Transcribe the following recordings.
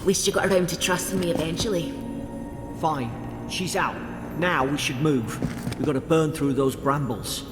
least you got around to trusting me eventually. Fine. She's out. Now we should move. We gotta burn through those brambles.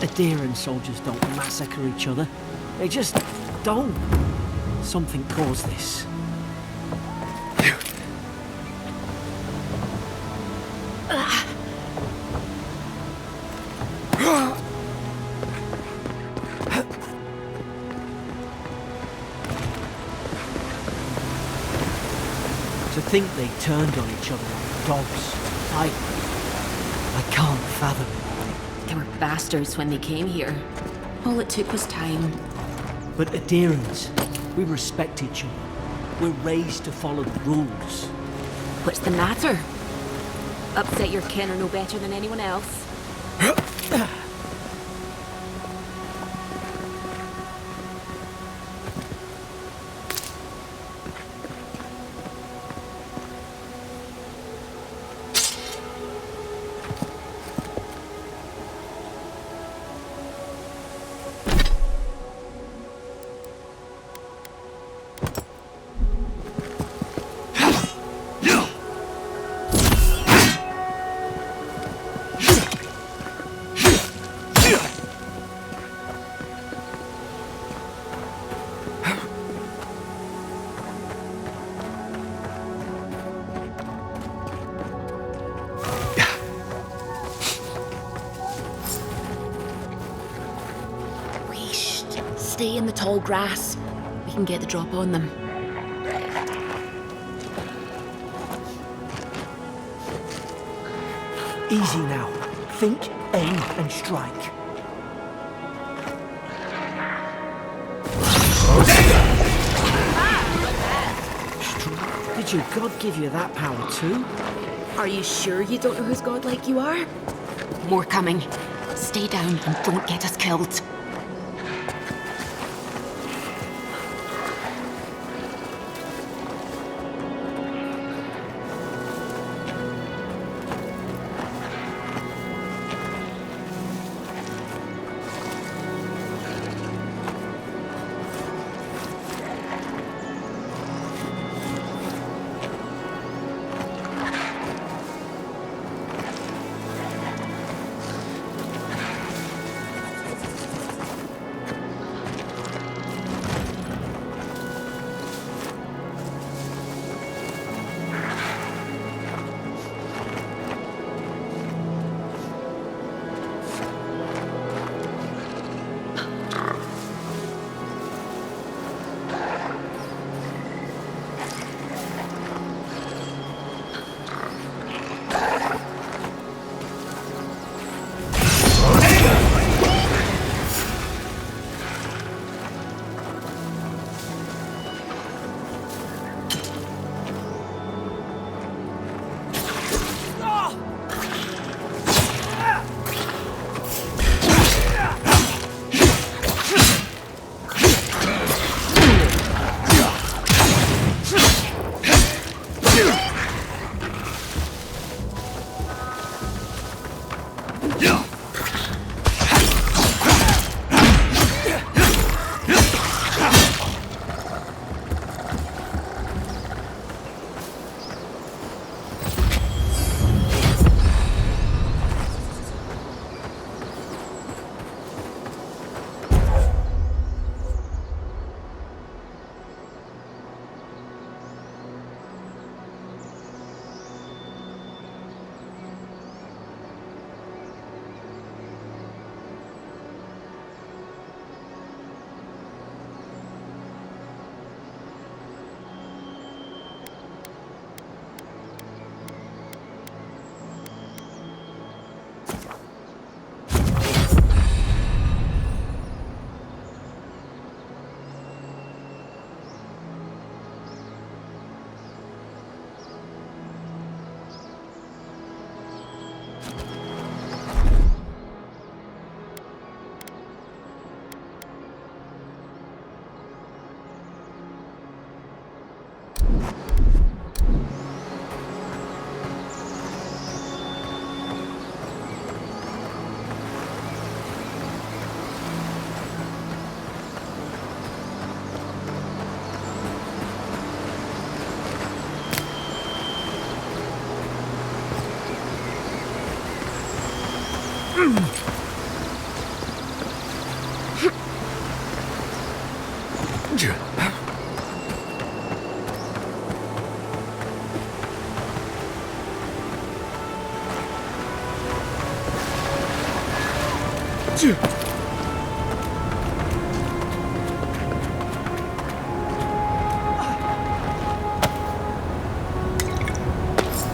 Adherent soldiers don't massacre each other. They just don't. Something caused this. To think they turned on each other like dogs. I can't fathom it. They were bastards when they came here. All it took was time. But adherents, we respect each other. We're raised to follow the rules. What's the matter? Upset your kin are no better than anyone else? Stay in the tall grass. We can get the drop on them. Easy now. Think, aim, and strike. Did your god give you that power too? Are you sure you don't know who's godlike you are? More coming. Stay down and don't get us killed.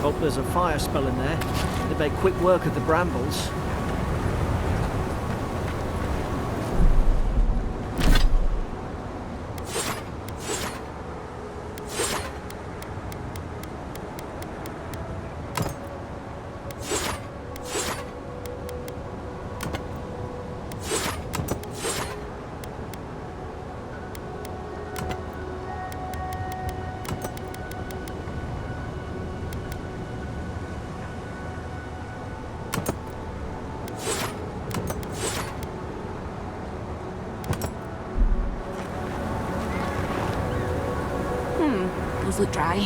Hope there's a fire spell in there. They make quick work of the brambles. Those look dry.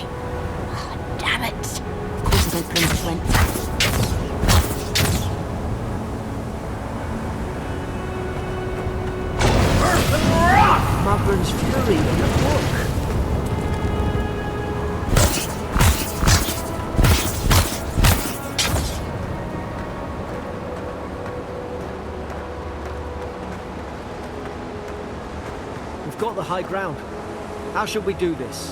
Ah, damn it. Of course I didn't bring flint. Mabron's Fury in the book. We've got the high ground. How should we do this?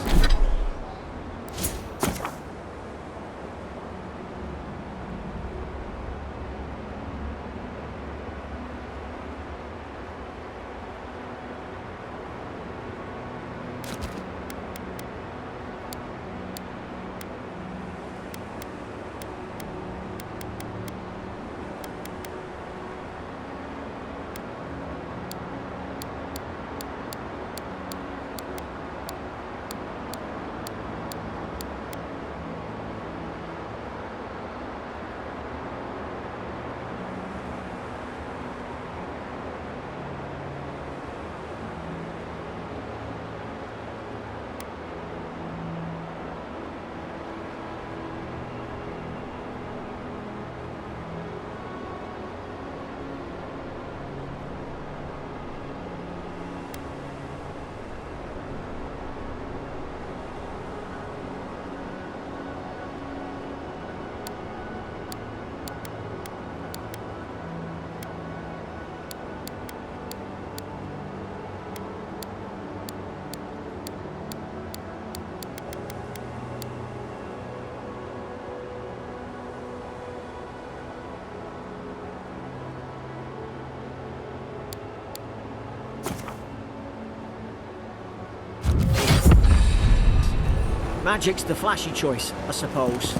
Magic's the flashy choice, I suppose.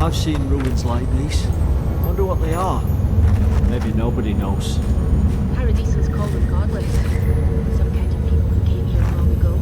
I've seen ruins like these. Wonder what they are. Maybe nobody knows. Paradisans call them godless. Some kind of people who came here long ago.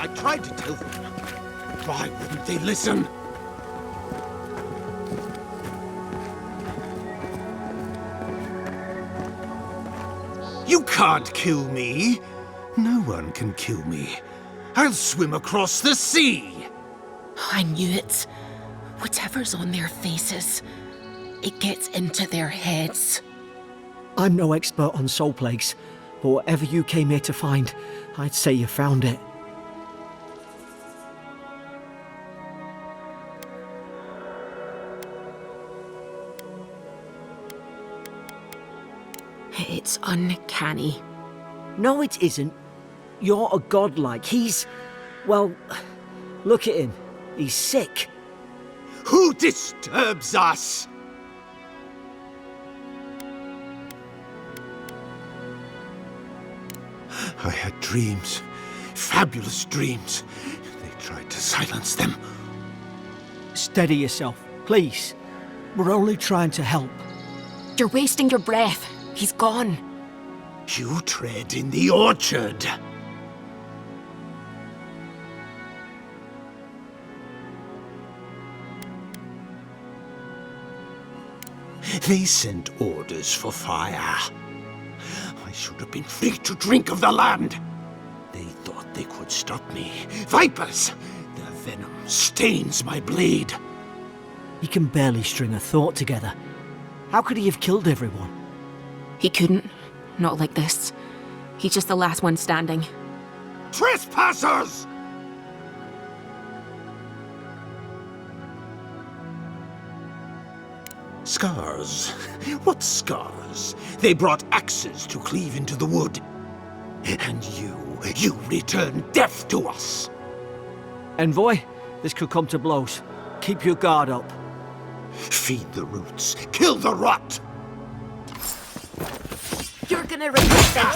I tried to tell them. Why wouldn't they listen? You can't kill me. No one can kill me. I'll swim across the sea. I knew it. Whatever's on their faces, it gets into their heads. I'm no expert on soul plagues, but whatever you came here to find, I'd say you found it. It's uncanny. No, it isn't. You're a godlike. He's... well, look at him. He's sick. Who disturbs us? I had dreams. Fabulous dreams. They tried to silence them. Steady yourself, please. We're only trying to help. You're wasting your breath. He's gone. You tread in the orchard. They sent orders for fire. I should have been free to drink of the land. They thought they could stop me. Vipers! Their venom stains my blade. He can barely string a thought together. How could he have killed everyone? He couldn't. Not like this. He's just the last one standing. Trespassers! Scars? What scars? They brought axes to cleave into the wood. And you return death to us. Envoy, this could come to blows. Keep your guard up. Feed the roots. Kill the rot! You're gonna regret this!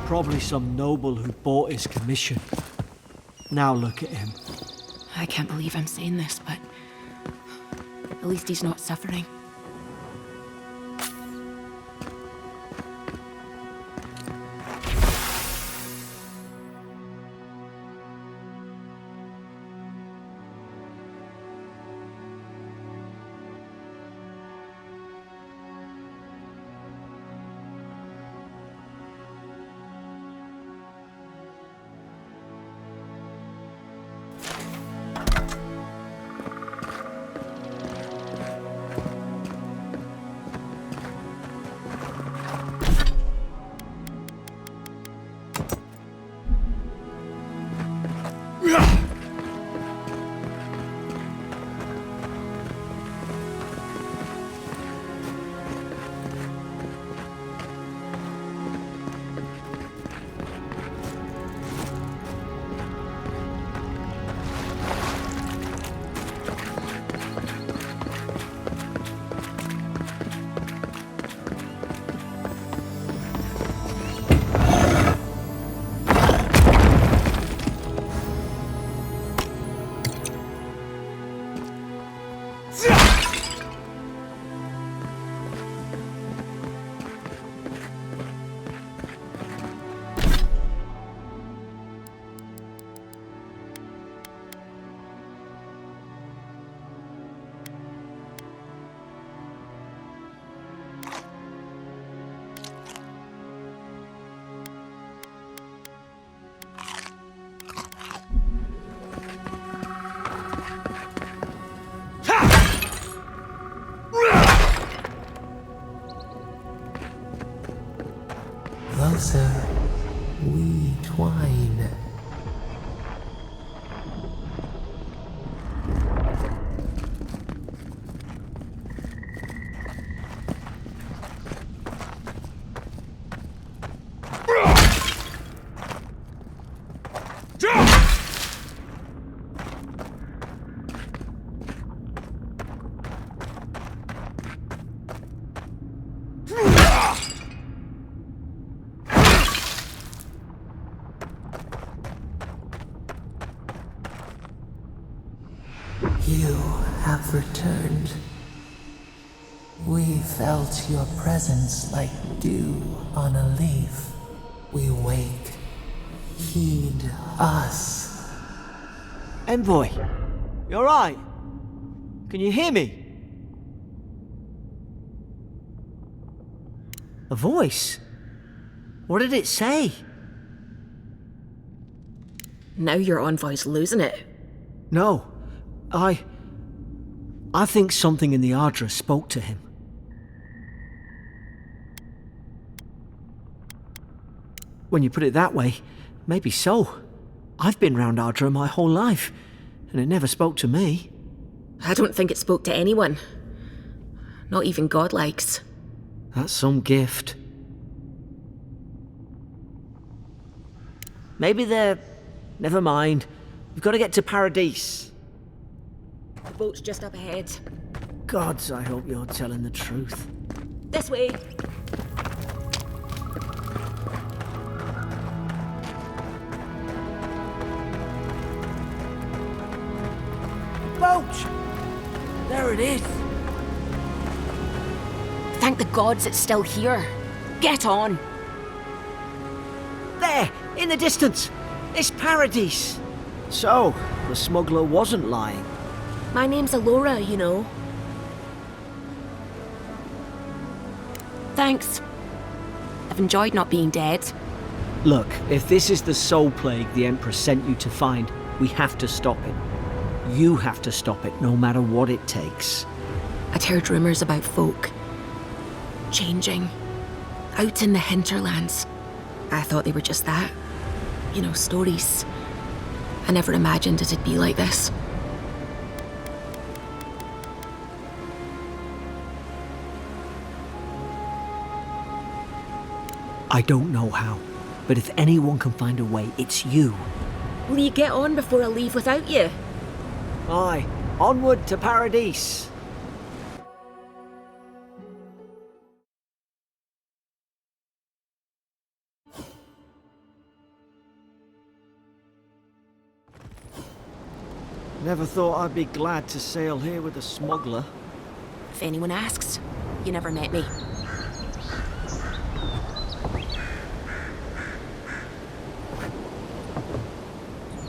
Probably some noble who bought his commission. Now look at him. I can't believe I'm saying this, but at least he's not suffering. Closer we twine. You have returned. We felt your presence like dew on a leaf. We wake. Heed us. Envoy, you alright? Can you hear me? A voice? What did it say? Now your envoy's losing it. No, I think something in the Ardra spoke to him. When you put it that way, maybe so. I've been round Ardra my whole life, and it never spoke to me. I don't think it spoke to anyone. Not even godlikes. That's some gift. Maybe they're... Never mind. We've got to get to Paradise. The boat's just up ahead. Gods, I hope you're telling the truth. This way. Boat! There it is. Thank the gods it's still here. Get on. There, in the distance. It's Paradise. So, the smuggler wasn't lying. My name's Alora, you know. Thanks. I've enjoyed not being dead. Look, if this is the soul plague the Emperor sent you to find, we have to stop it. You have to stop it, no matter what it takes. I'd heard rumours about folk changing out in the hinterlands. I thought they were just that. You know, stories. I never imagined it'd be like this. I don't know how, but if anyone can find a way, it's you. Will you get on before I leave without you? Aye, onward to Paradise. Never thought I'd be glad to sail here with a smuggler. If anyone asks, you never met me.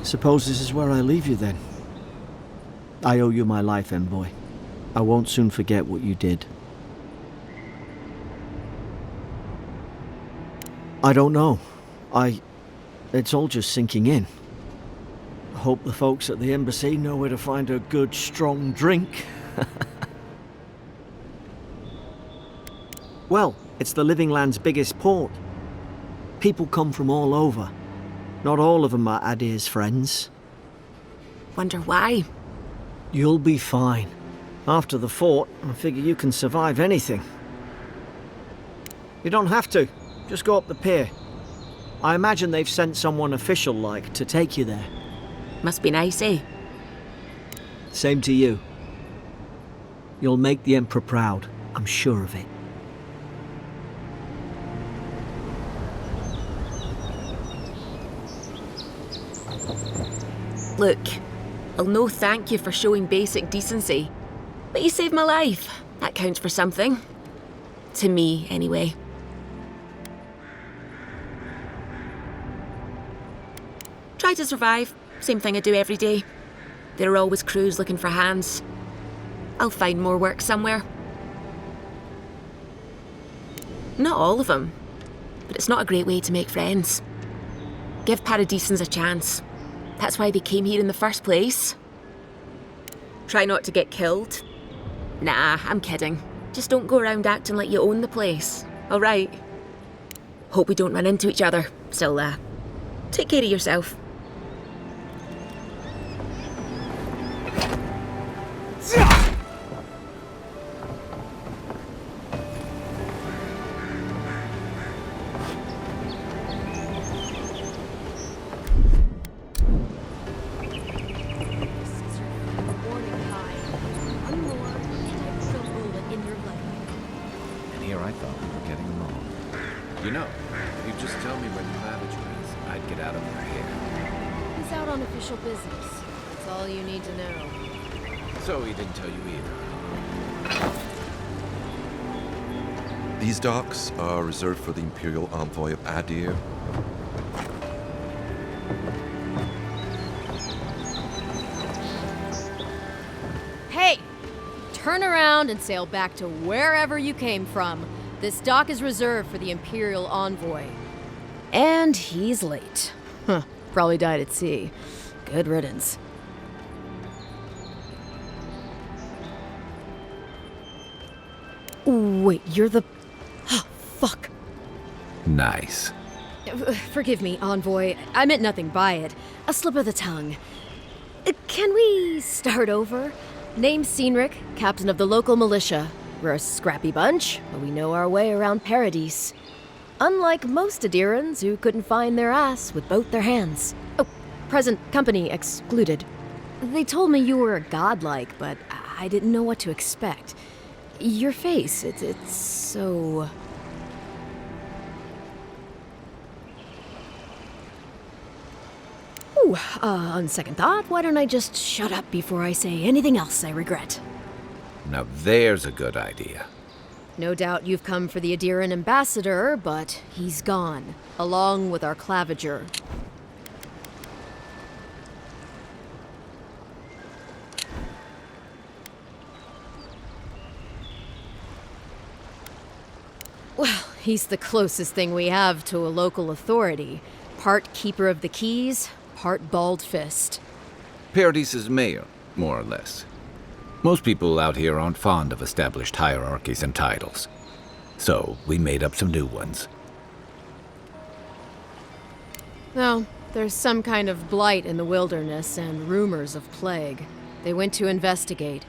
Suppose this is where I leave you then. I owe you my life, envoy. I won't soon forget what you did. I don't know. It's all just sinking in. I hope the folks at the embassy know where to find a good, strong drink. Well, it's the Living Land's biggest port. People come from all over. Not all of them are Adir's friends. Wonder why? You'll be fine. After the fort, I figure you can survive anything. You don't have to. Just go up the pier. I imagine they've sent someone official-like to take you there. Must be nice, eh? Same to you. You'll make the Emperor proud. I'm sure of it. Look, I'll no thank you for showing basic decency. But you saved my life. That counts for something. To me, anyway. Try to survive. Same thing I do every day. There are always crews looking for hands. I'll find more work somewhere. Not all of them, but it's not a great way to make friends. Give Paradisans a chance. That's why they came here in the first place. Try not to get killed. Nah, I'm kidding. Just don't go around acting like you own the place, alright? Hope we don't run into each other. Still, take care of yourself. You know, if you just tell me where Claviger is, I'd get out of her hair. He's out on official business. That's all you need to know. So he didn't tell you either. These docks are reserved for the Imperial Envoy of Adir. Hey! Turn around and sail back to wherever you came from. This dock is reserved for the Imperial Envoy. And he's late. Huh. Probably died at sea. Good riddance. Wait, you're the... Fuck. Nice. Forgive me, Envoy. I meant nothing by it. A slip of the tongue. Can we start over? Name's Cynric, captain of the local militia. We're a scrappy bunch, but we know our way around Paradise. Unlike most Adirans who couldn't find their ass with both their hands. Oh, present company excluded. They told me you were godlike, but I didn't know what to expect. Your face, it's so... Ooh, on second thought, why don't I just shut up before I say anything else I regret? Now there's a good idea. No doubt you've come for the Adiran ambassador, but he's gone, along with our Claviger. Well, he's the closest thing we have to a local authority. Part keeper of the keys, part bald fist. Paradise's mayor, more or less. Most people out here aren't fond of established hierarchies and titles. So, we made up some new ones. No, there's some kind of blight in the wilderness and rumors of plague. They went to investigate.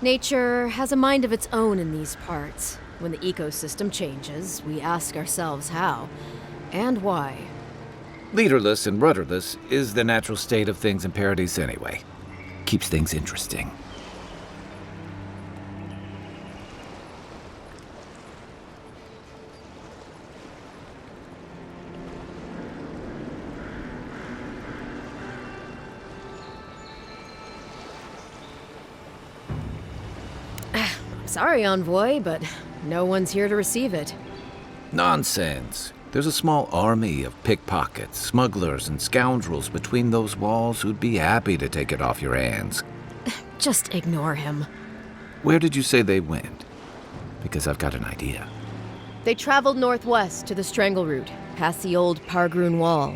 Nature has a mind of its own in these parts. When the ecosystem changes, we ask ourselves how and why. Leaderless and rudderless is the natural state of things in Paradise anyway. Keeps things interesting. Sorry, Envoy, but no one's here to receive it. Nonsense. There's a small army of pickpockets, smugglers, and scoundrels between those walls who'd be happy to take it off your hands. Just ignore him. Where did you say they went? Because I've got an idea. They traveled northwest to the Strangle Route, past the old Pargroon Wall.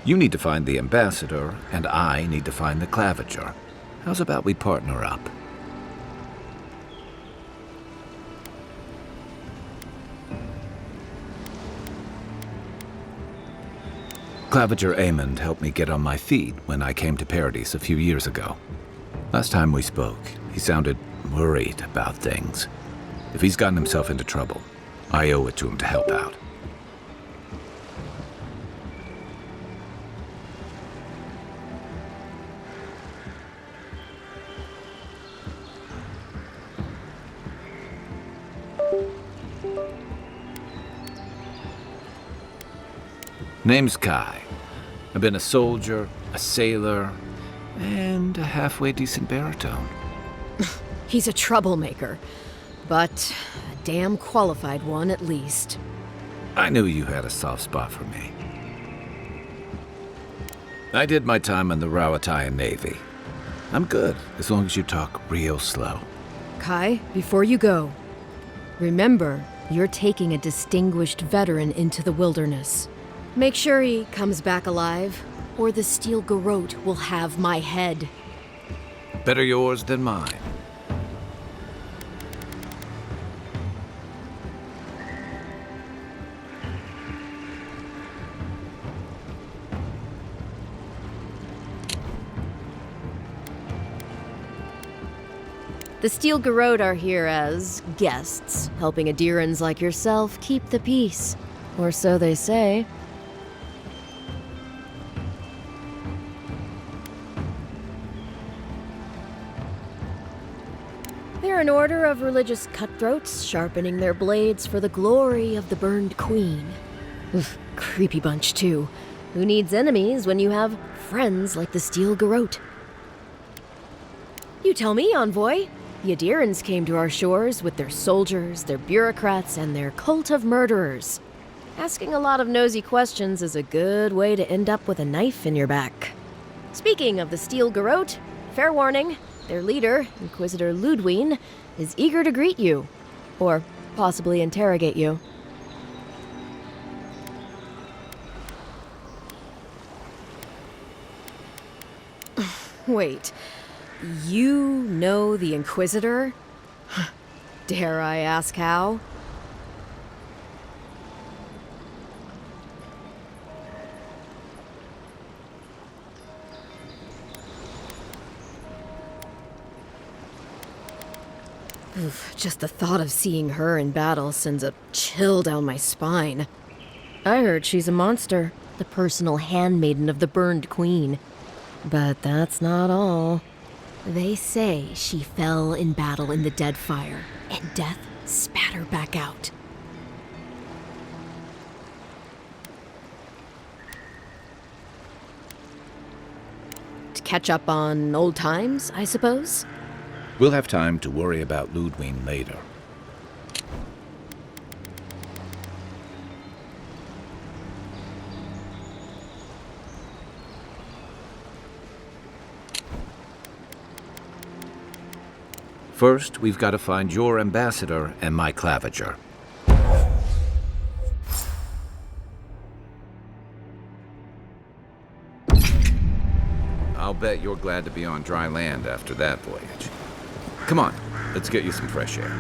You need to find the ambassador, and I need to find the claviger. How's about we partner up? Claviger Amond helped me get on my feet when I came to Paradise a few years ago. Last time we spoke, he sounded worried about things. If he's gotten himself into trouble, I owe it to him to help out. Name's Kai. I've been a soldier, a sailor, and a halfway decent baritone. He's a troublemaker, but a damn qualified one at least. I knew you had a soft spot for me. I did my time in the Rawatayan Navy. I'm good, as long as you talk real slow. Kai, before you go, remember, you're taking a distinguished veteran into the wilderness. Make sure he comes back alive, or the Steel Garrote will have my head. Better yours than mine. The Steel Garrote are here as guests, helping Adirans like yourself keep the peace. Or so they say. They're an order of religious cutthroats, sharpening their blades for the glory of the burned queen. Oof, creepy bunch, too. Who needs enemies when you have friends like the Steel Garrote? You tell me, Envoy. The Adirans came to our shores with their soldiers, their bureaucrats, and their cult of murderers. Asking a lot of nosy questions is a good way to end up with a knife in your back. Speaking of the Steel Garrote, fair warning, their leader, Inquisitor Ludwine, is eager to greet you. Or possibly interrogate you. Wait, you know the Inquisitor? Dare I ask how? Oof, just the thought of seeing her in battle sends a chill down my spine. I heard she's a monster, the personal handmaiden of the burned queen. But that's not all. They say she fell in battle in the Deadfire, and death spat her back out. To catch up on old times, I suppose? We'll have time to worry about Ludwine later. First, we've got to find your ambassador and my claviger. I'll bet you're glad to be on dry land after that voyage. Come on, let's get you some fresh air.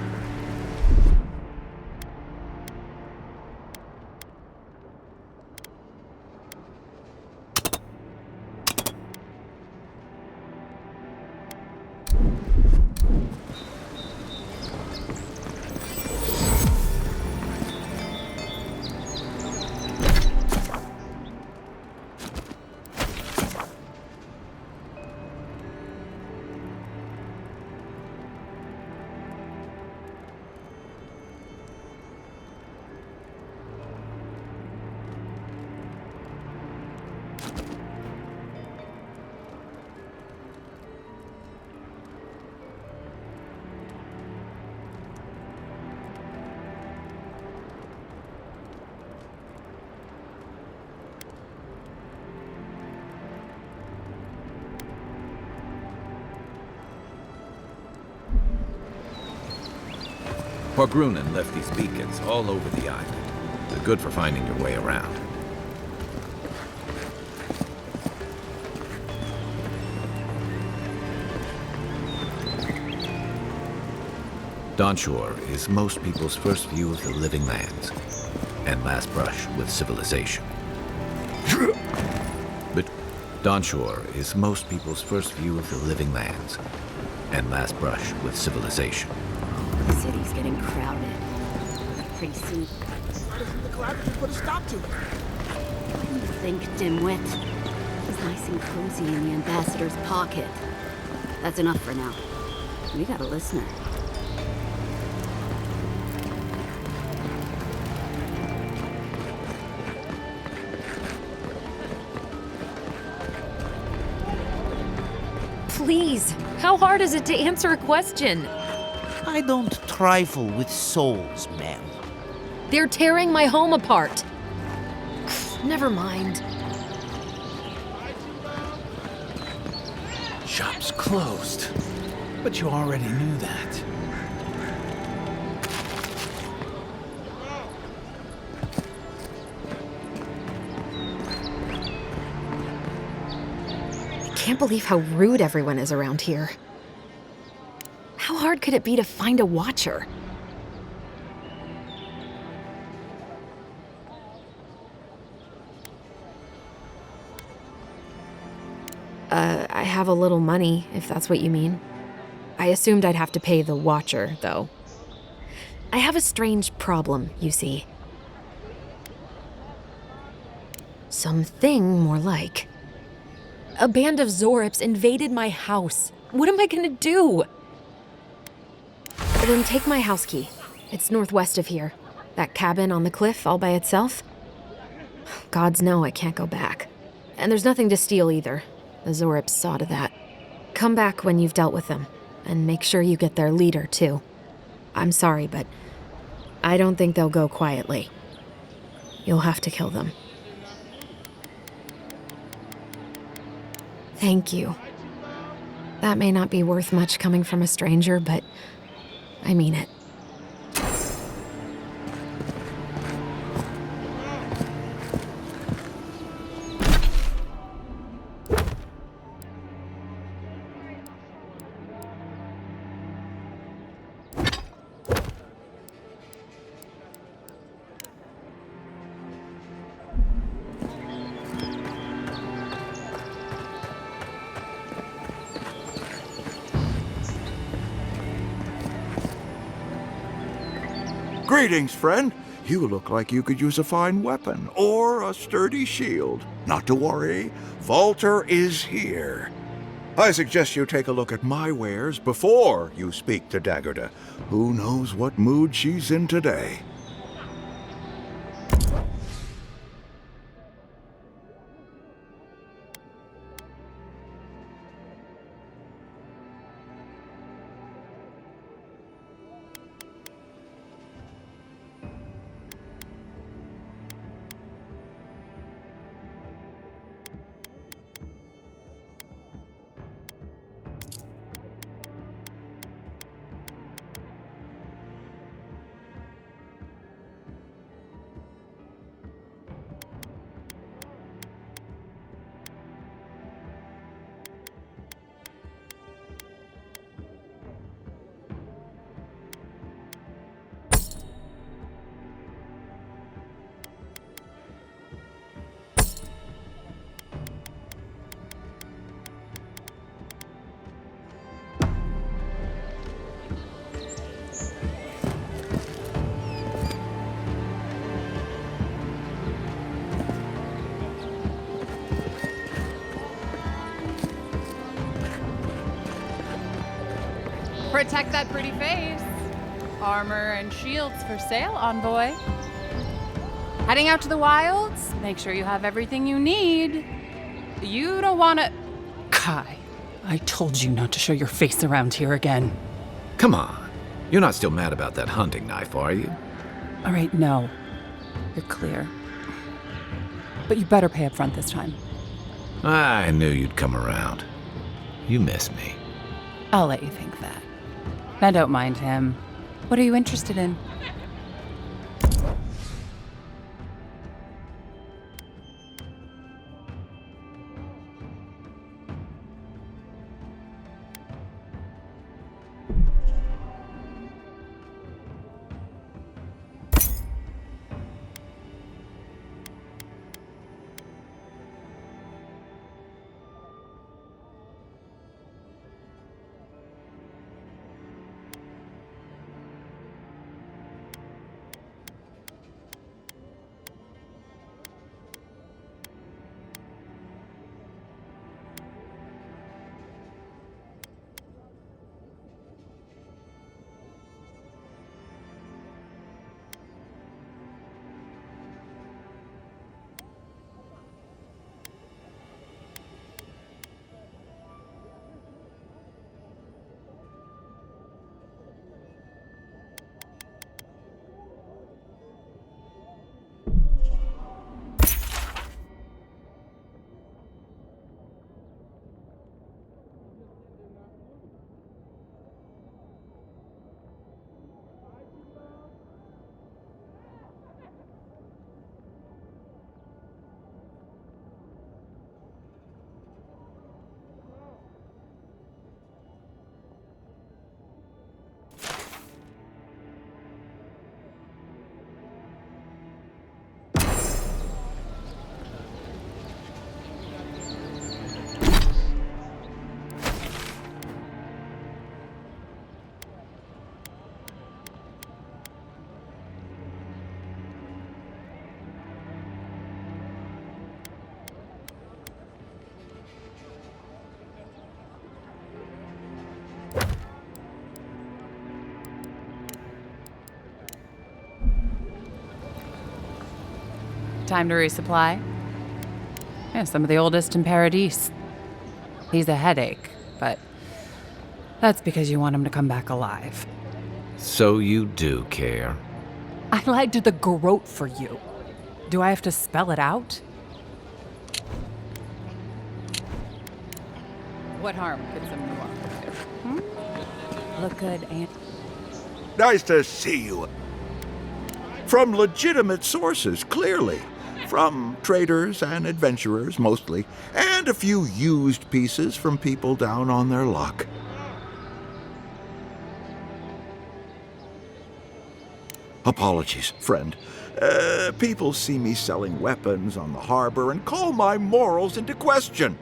Grunin left these beacons all over the island. They're good for finding your way around. Dawnshore is most people's first view of the living lands, and last brush with civilization. But Dawnshore is most people's first view of the living lands, and last brush with civilization. The city's getting crowded. Pretty soon. Why doesn't the collaborative put a stop to it? What do you think, dimwit? He's nice and cozy in the ambassador's pocket. That's enough for now. We got a listener. Please, how hard is it to answer a question? I don't trifle with souls, ma'am. They're tearing my home apart. Never mind. Shop's closed. But you already knew that. I can't believe how rude everyone is around here. How hard could it be to find a watcher? I have a little money, if that's what you mean. I assumed I'd have to pay the watcher, though. I have a strange problem, you see. Something more like. A band of Zorips invaded my house. What am I gonna do? Then take my house key. It's northwest of here. That cabin on the cliff all by itself. Gods know I can't go back. And there's nothing to steal either. The Zorips saw to that. Come back when you've dealt with them, and make sure you get their leader, too. I'm sorry, but I don't think they'll go quietly. You'll have to kill them. Thank you. That may not be worth much coming from a stranger, but I mean it. Greetings, friend. You look like you could use a fine weapon or a sturdy shield. Not to worry, Volter is here. I suggest you take a look at my wares before you speak to Daggerda. Who knows what mood she's in today? Protect that pretty face. Armor and shields for sale, Envoy. Heading out to the wilds? Make sure you have everything you need. You don't want to... Kai, I told you not to show your face around here again. Come on. You're not still mad about that hunting knife, are you? All right, no. You're clear. But you better pay up front this time. I knew you'd come around. You miss me. I'll let you think that. Now don't mind him. What are you interested in? Time to resupply? Yeah, some of the oldest in Paradise. He's a headache, but that's because you want him to come back alive. So you do care. I lied to the Garrote for you. Do I have to spell it out? What harm could some new armor do? Look good, and... Nice to see you. From legitimate sources, clearly. From traders and adventurers, mostly. And a few used pieces from people down on their luck. Apologies, friend. People see me selling weapons on the harbor and call my morals into question.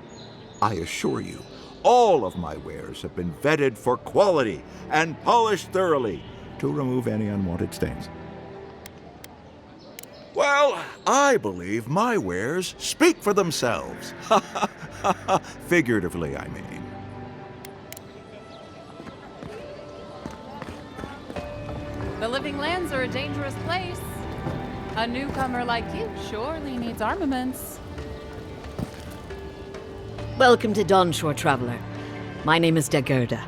I assure you, all of my wares have been vetted for quality and polished thoroughly to remove any unwanted stains. Well, I believe my wares speak for themselves. Figuratively, I mean. The Living Lands are a dangerous place. A newcomer like you surely needs armaments. Welcome to Dawnshore, Traveler. My name is Dagerda.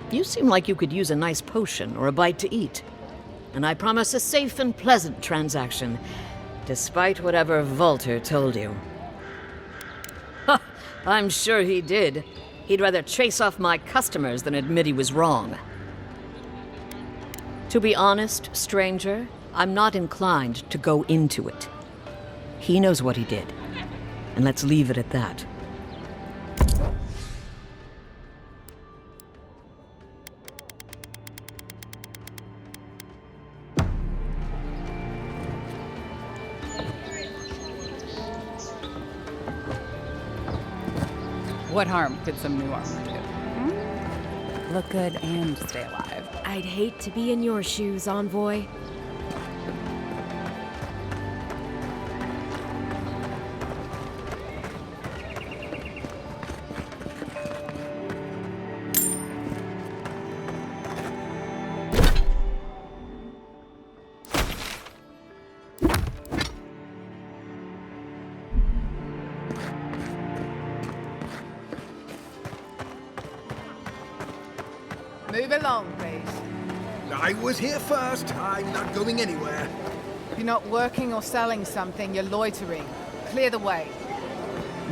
You seem like you could use a nice potion or a bite to eat. And I promise a safe and pleasant transaction, despite whatever Volter told you. Ha! I'm sure he did. He'd rather chase off my customers than admit he was wrong. To be honest, stranger, I'm not inclined to go into it. He knows what he did, and let's leave it at that. What harm could some new armor do? Look good and stay alive. I'd hate to be in your shoes, Envoy. Move along, please. I was here first. I'm not going anywhere. If you're not working or selling something, you're loitering. Clear the way.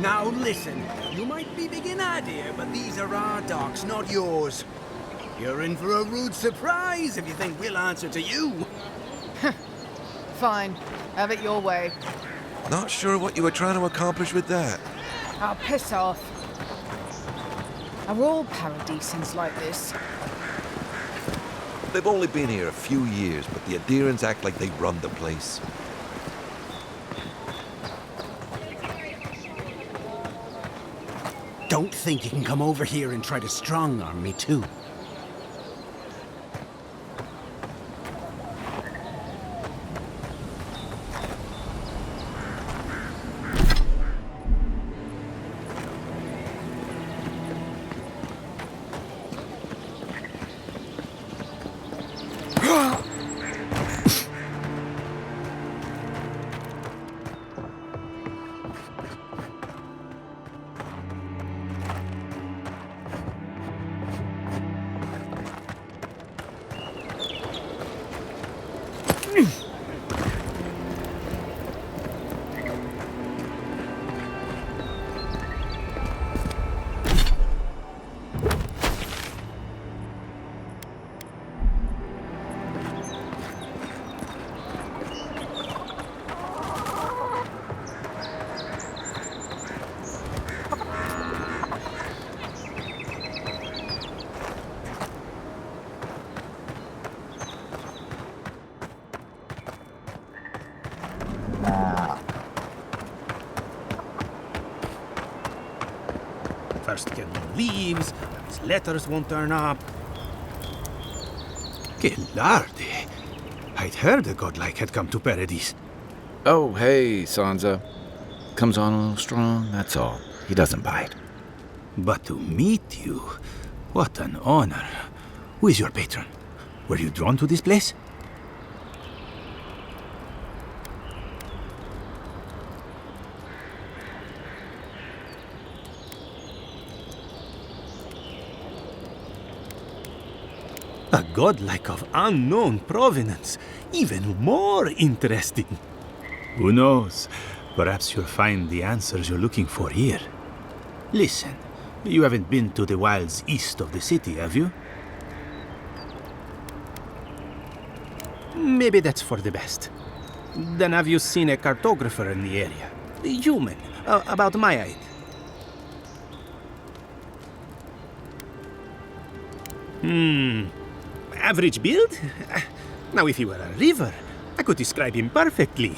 Now listen, you might be big in idea, but these are our docks, not yours. You're in for a rude surprise if you think we'll answer to you. Fine. Have it your way. Not sure what you were trying to accomplish with that. Oh, piss off. Are all Paradisans like this? They've only been here a few years, but the Adherents act like they run the place. Don't think you can come over here and try to strong-arm me, too. First Gilman leaves, his letters won't turn up. Gilardi! I'd heard a godlike had come to Paradise. Oh, hey, Sansa. Comes on a little strong, that's all. He doesn't bite. But to meet you, what an honor. Who is your patron? Were you drawn to this place? A godlike of unknown provenance, even more interesting. Who knows? Perhaps you'll find the answers you're looking for here. Listen, you haven't been to the wilds east of the city, have you? Maybe that's for the best. Then have you seen a cartographer in the area? A human, about my height. Average build? Now, if he were a river, I could describe him perfectly.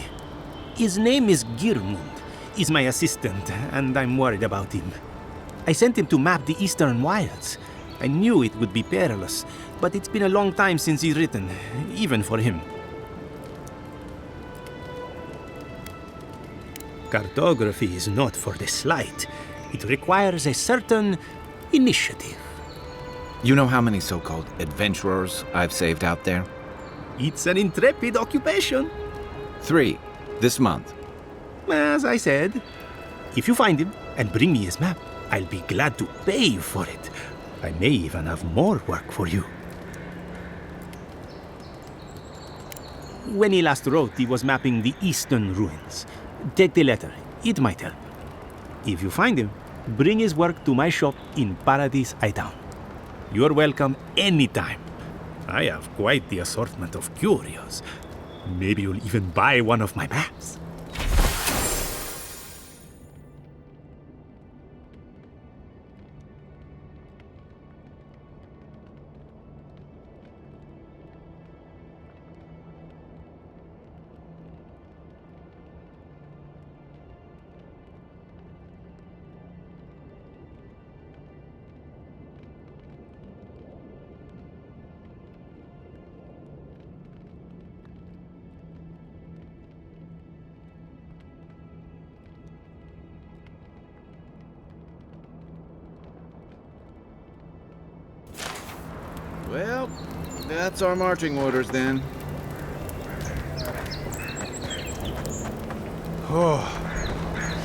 His name is Girmund. He's my assistant, and I'm worried about him. I sent him to map the eastern wilds. I knew it would be perilous, but it's been a long time since he's written, even for him. Cartography is not for the slight. It requires a certain initiative. You know how many so-called adventurers I've saved out there? It's an intrepid occupation. 3, this month. As I said, if you find him and bring me his map, I'll be glad to pay you for it. I may even have more work for you. When he last wrote, he was mapping the eastern ruins. Take the letter. It might help. If you find him, bring his work to my shop in Paradise Hightown. You're welcome anytime. I have quite the assortment of curios. Maybe you'll even buy one of my maps. Well, that's our marching orders then. Oh,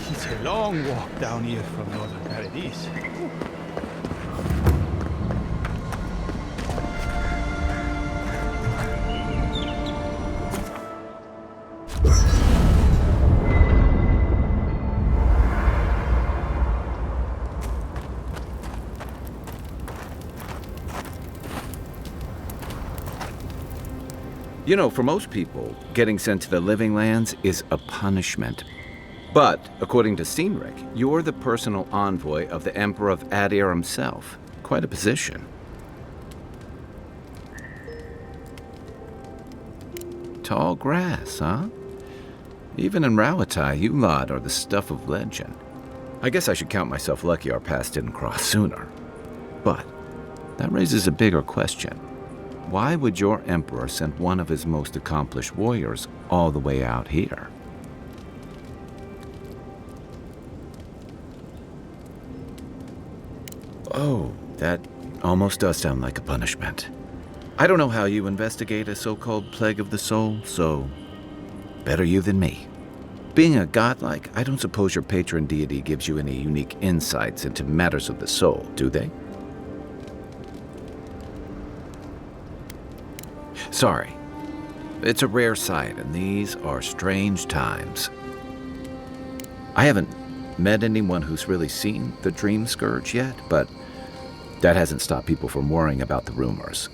it's a long walk down here from Northern Paradise. You know, for most people, getting sent to the Living Lands is a punishment. But, according to Cynric, you're the personal envoy of the Emperor of Adir himself. Quite a position. Tall grass, huh? Even in Rawatai, you lot are the stuff of legend. I guess I should count myself lucky our paths didn't cross sooner. But that raises a bigger question. Why would your emperor send one of his most accomplished warriors all the way out here? Oh, that almost does sound like a punishment. I don't know how you investigate a so-called plague of the soul, so better you than me. Being a godlike, I don't suppose your patron deity gives you any unique insights into matters of the soul, do they? Sorry. It's a rare sight, and these are strange times. I haven't met anyone who's really seen the Dream Scourge yet, but that hasn't stopped people from worrying about the rumors.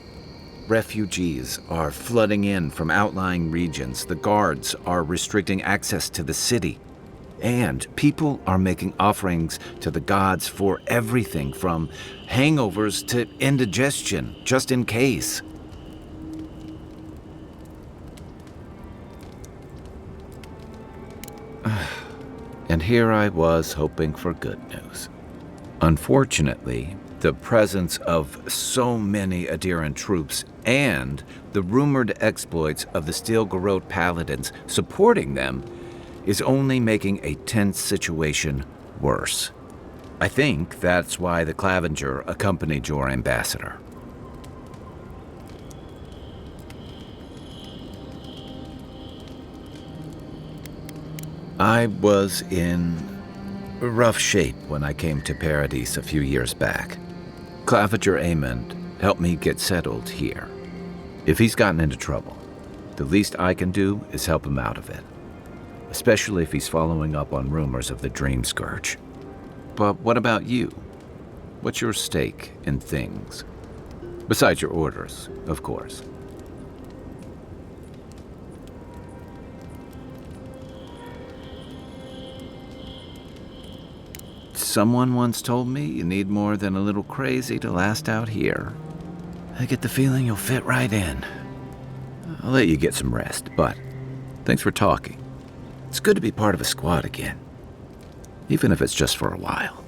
Refugees are flooding in from outlying regions. The guards are restricting access to the city. And people are making offerings to the gods for everything from hangovers to indigestion, just in case. And here I was hoping for good news. Unfortunately, the presence of so many Adiran troops and the rumored exploits of the Steel Garrote paladins supporting them is only making a tense situation worse. I think that's why the Clavenger accompanied your ambassador. I was in rough shape when I came to Paradise a few years back. Clavenger Amond helped me get settled here. If he's gotten into trouble, the least I can do is help him out of it. Especially if he's following up on rumors of the Dream Scourge. But what about you? What's your stake in things? Besides your orders, of course. Someone once told me you need more than a little crazy to last out here. I get the feeling you'll fit right in. I'll let you get some rest, but thanks for talking. It's good to be part of a squad again, even if it's just for a while.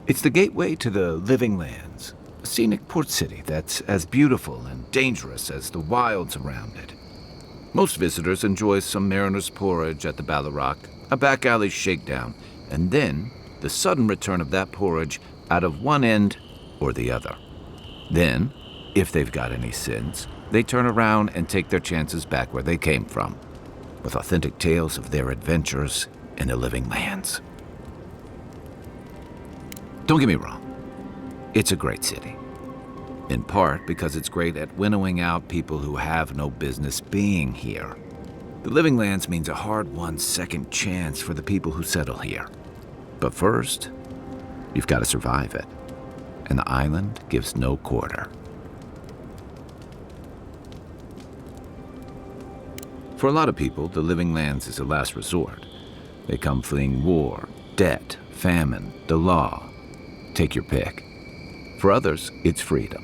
It's the gateway to the Living Lands, a scenic port city that's as beautiful and dangerous as the wilds around it. Most visitors enjoy some mariner's porridge at the Ballarrock, a back alley shakedown, and then the sudden return of that porridge out of one end or the other. Then, if they've got any sins, they turn around and take their chances back where they came from, with authentic tales of their adventures in the Living Lands. Don't get me wrong, it's a great city. In part because it's great at winnowing out people who have no business being here. The Living Lands means a hard-won second chance for the people who settle here. But first, you've got to survive it. And the island gives no quarter. For a lot of people, the Living Lands is a last resort. They come fleeing war, debt, famine, the law. Take your pick. For others, it's freedom.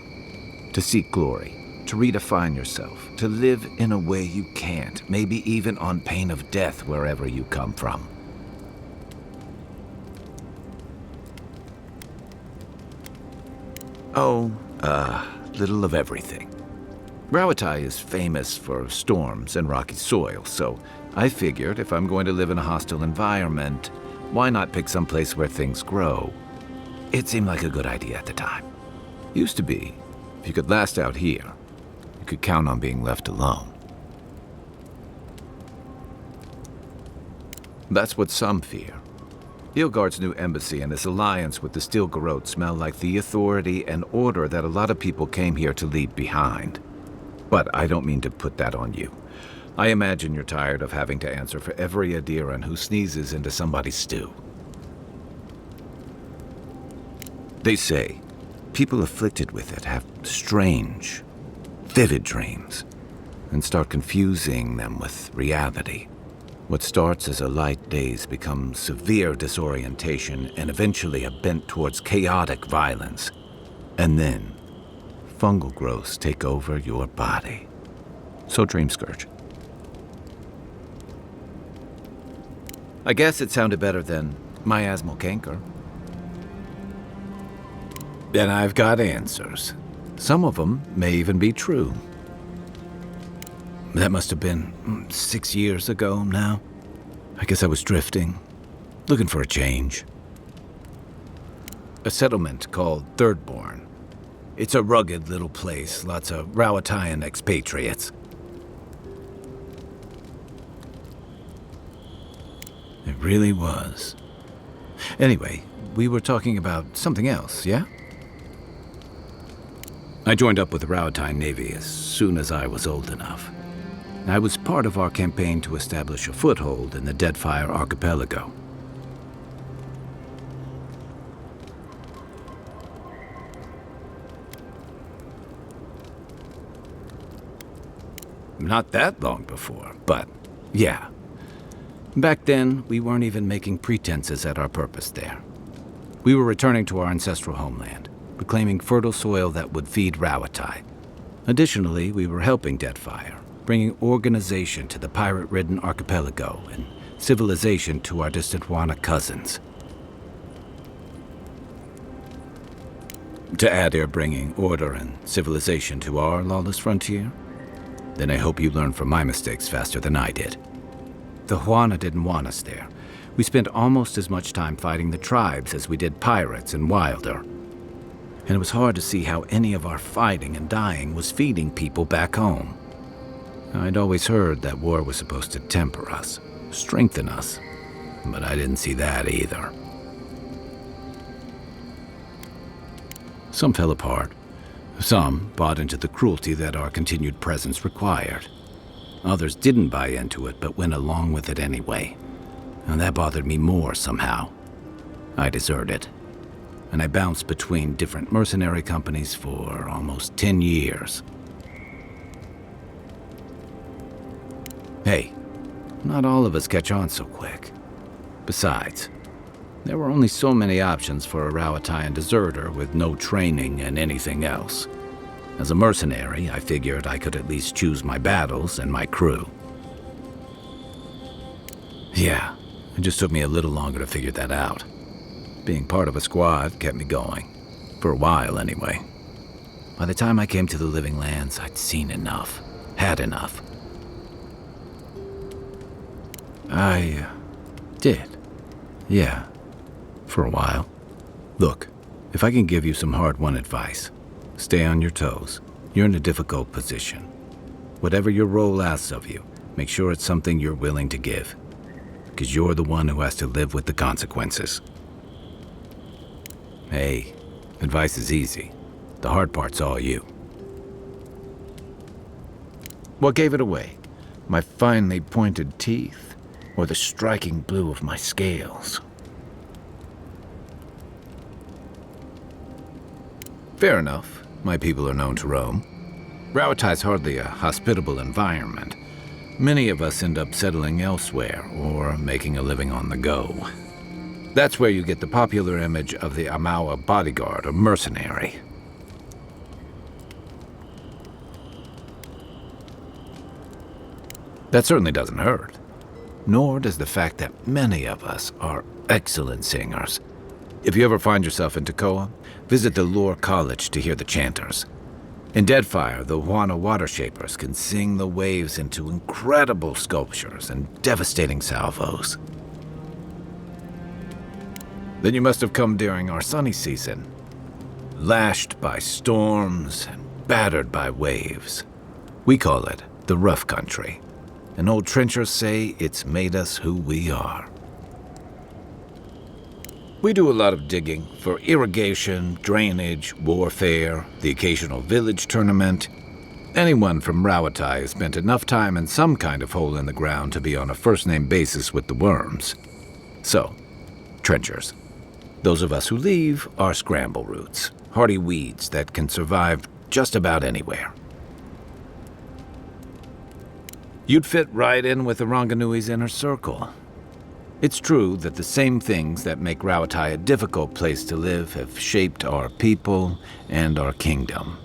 To seek glory, to redefine yourself, to live in a way you can't, maybe even on pain of death wherever you come from. Oh, little of everything. Rawatai is famous for storms and rocky soil, so I figured if I'm going to live in a hostile environment, why not pick some place where things grow? It seemed like a good idea at the time. Used to be, if you could last out here, you could count on being left alone. That's what some fear. Ilgard's new embassy and his alliance with the Steel Garrote smell like the authority and order that a lot of people came here to leave behind. But I don't mean to put that on you. I imagine you're tired of having to answer for every Adiran who sneezes into somebody's stew. They say, people afflicted with it have strange, vivid dreams and start confusing them with reality. What starts as a light daze becomes severe disorientation and eventually a bent towards chaotic violence. And then, fungal growths take over your body. So Dream Scourge. I guess it sounded better than miasmal canker. And I've got answers. Some of them may even be true. That must have been 6 years ago now. I guess I was drifting, looking for a change. A settlement called Thirdborn. It's a rugged little place, lots of Rawatayan expatriates. It really was. Anyway, we were talking about something else, yeah? I joined up with the Rawatayan Navy as soon as I was old enough. I was part of our campaign to establish a foothold in the Deadfire Archipelago. Not that long before, but yeah. Back then, we weren't even making pretenses at our purpose there. We were returning to our ancestral homeland, reclaiming fertile soil that would feed Rawatai. Additionally, we were helping Deadfire, bringing organization to the pirate-ridden archipelago and civilization to our distant Wana cousins. To add they're bringing order and civilization to our lawless frontier? Then I hope you learn from my mistakes faster than I did. The Wana didn't want us there. We spent almost as much time fighting the tribes as we did pirates and Wilder. And it was hard to see how any of our fighting and dying was feeding people back home. I'd always heard that war was supposed to temper us, strengthen us, but I didn't see that either. Some fell apart. Some bought into the cruelty that our continued presence required. Others didn't buy into it, but went along with it anyway. And that bothered me more somehow. I deserted. And I bounced between different mercenary companies for almost 10 years. Hey, not all of us catch on so quick. Besides, there were only so many options for a Rawatayan deserter with no training and anything else. As a mercenary, I figured I could at least choose my battles and my crew. Yeah, it just took me a little longer to figure that out. Being part of a squad kept me going. For a while, anyway. By the time I came to the Living Lands, I'd seen enough. Had enough. I did. Yeah. For a while. Look, if I can give you some hard-won advice, stay on your toes. You're in a difficult position. Whatever your role asks of you, make sure it's something you're willing to give. Because you're the one who has to live with the consequences. Hey, advice is easy. The hard part's all you. What gave it away? My finely pointed teeth? Or the striking blue of my scales? Fair enough. My people are known to roam. Rawatai's hardly a hospitable environment. Many of us end up settling elsewhere or making a living on the go. That's where you get the popular image of the Amawa bodyguard or mercenary. That certainly doesn't hurt. Nor does the fact that many of us are excellent singers. If you ever find yourself in Tekoa, visit the Lore College to hear the chanters. In Deadfire, the Wana water shapers can sing the waves into incredible sculptures and devastating salvos. Then you must have come during our sunny season, lashed by storms and battered by waves. We call it the rough country. And old trenchers say it's made us who we are. We do a lot of digging for irrigation, drainage, warfare, the occasional village tournament. Anyone from Rawatai has spent enough time in some kind of hole in the ground to be on a first-name basis with the worms. So, trenchers. Those of us who leave are scramble routes. hardy weeds that can survive just about anywhere. You'd fit right in with the Ranganui's inner circle. It's true that the same things that make Rauatai a difficult place to live have shaped our people and our kingdom.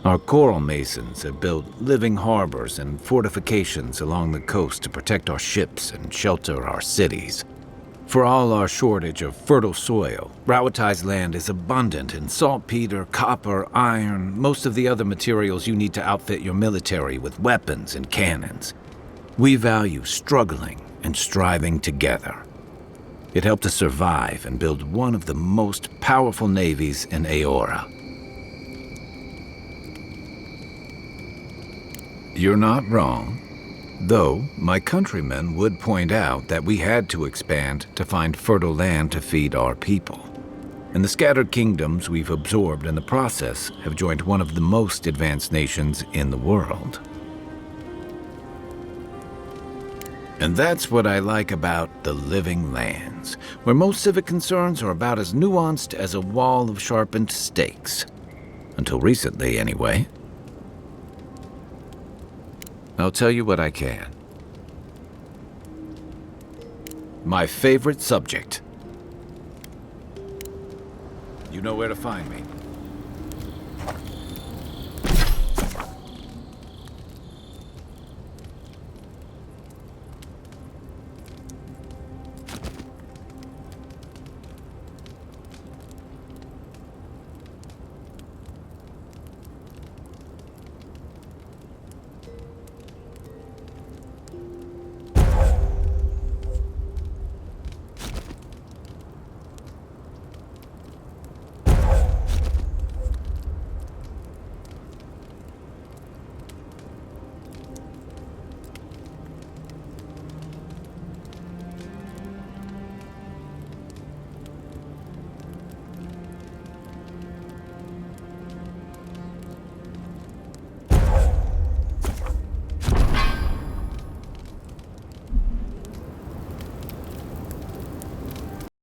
Our coral masons have built living harbors and fortifications along the coast to protect our ships and shelter our cities. For all our shortage of fertile soil, Rauatai's land is abundant in saltpeter, copper, iron, most of the other materials you need to outfit your military with weapons and cannons. We value struggling and striving together. It helped us survive and build one of the most powerful navies in Aora. You're not wrong. Though, my countrymen would point out that we had to expand to find fertile land to feed our people. And the scattered kingdoms we've absorbed in the process have joined one of the most advanced nations in the world. And that's what I like about the Living Lands, where most civic concerns are about as nuanced as a wall of sharpened stakes. Until recently, anyway. I'll tell you what I can. My favorite subject. You know where to find me.